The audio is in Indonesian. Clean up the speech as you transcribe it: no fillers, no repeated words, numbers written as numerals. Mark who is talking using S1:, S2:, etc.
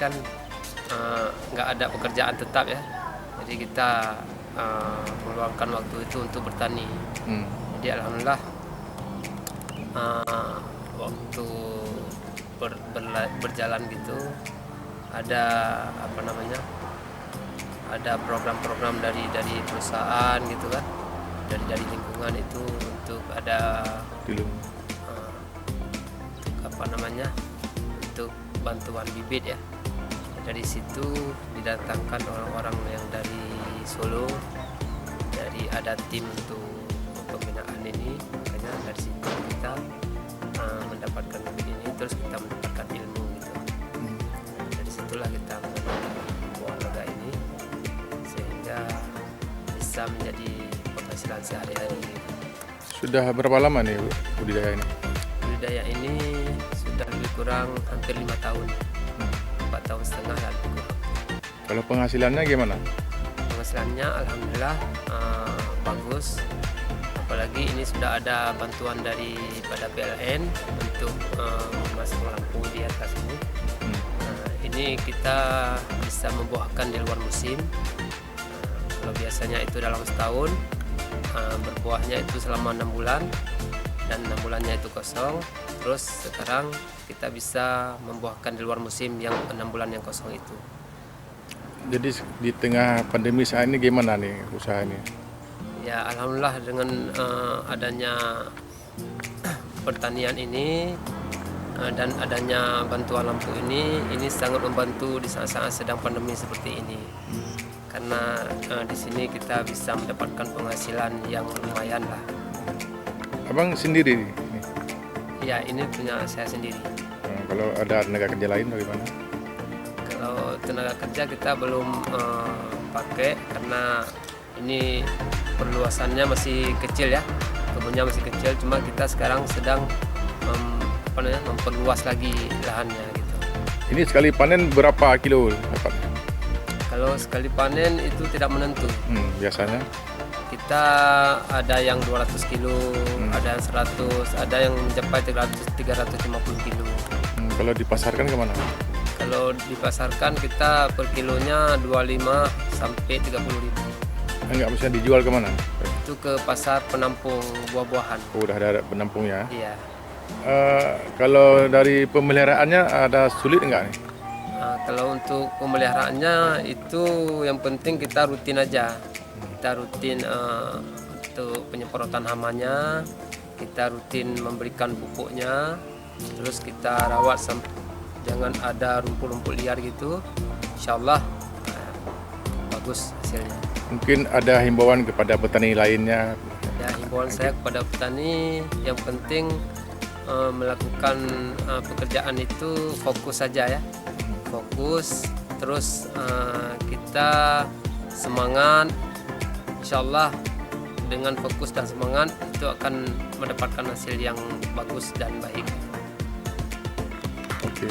S1: kan nggak ada pekerjaan tetap ya, jadi kita meluangkan waktu itu untuk bertani. Jadi alhamdulillah waktu berjalan gitu ada ada program-program dari perusahaan gitu kan, dari lingkungan itu untuk ada untuk bantuan bibit ya. Dari situ didatangkan orang-orang yang dari Solo, dari ada tim untuk pembinaan ini, makanya dari situ kita mendapatkan bibit ini, terus kita mendapatkan ilmu gitu. Dari situlah kita mengenal buah naga ini sehingga bisa menjadi penghasilan sehari-hari.
S2: Sudah berapa lama nih budidaya ini?
S1: Budidaya ini sudah lebih kurang hampir 5 tahun, 4 tahun setengah lah lebih kurang.
S2: Kalau penghasilannya gimana?
S1: Penghasilannya alhamdulillah bagus, apalagi ini sudah ada bantuan daripada PLN untuk memasang lampu di atas ini. Ini kita bisa membuahkan di luar musim. Kalau biasanya itu dalam setahun, berbuahnya itu selama 6 bulan dan 6 bulannya itu kosong. Terus sekarang kita bisa membuahkan di luar musim yang 6 bulan yang kosong itu.
S2: Jadi di tengah pandemi saat ini gimana nih usaha ini?
S1: Ya alhamdulillah dengan adanya pertanian ini dan adanya bantuan lampu ini sangat membantu di saat-saat sedang pandemi seperti ini. Karena di sini kita bisa mendapatkan penghasilan yang lumayan lah.
S2: Abang sendiri nih?
S1: Ya ini punya saya sendiri.
S2: Kalau ada tenaga kerja lain bagaimana?
S1: Kalau tenaga kerja kita belum pakai karena ini perluasannya masih kecil ya, kebunnya masih kecil. Cuma kita sekarang sedang memperluas lagi lahannya gitu.
S2: Ini sekali panen berapa kilo dapatnya?
S1: Kalau sekali panen itu tidak menentu.
S2: Biasanya?
S1: Kita ada yang 200 kilo, ada yang 100, ada yang mencapai 350 kilo.
S2: Kalau dipasarkan kemana?
S1: Kalau dipasarkan kita per kilonya 25 sampai 30 ribu.
S2: Enggak, maksudnya dijual kemana?
S1: Itu ke pasar penampung buah-buahan.
S2: Udah ada penampungnya?
S1: Iya.
S2: Kalau dari pemeliharaannya ada sulit enggak nih?
S1: Kalau untuk pemeliharaannya itu yang penting kita rutin aja. Kita rutin untuk penyemprotan hamanya, kita rutin memberikan pupuknya, terus kita rawat jangan ada rumput-rumput liar gitu. Insyaallah bagus hasilnya.
S2: Mungkin ada himbauan kepada petani lainnya?
S1: Ya, himbauan saya kepada petani yang penting melakukan pekerjaan itu fokus saja ya. Fokus, terus kita semangat. Insyaallah dengan fokus dan semangat itu akan mendapatkan hasil yang bagus dan baik.
S2: Oke.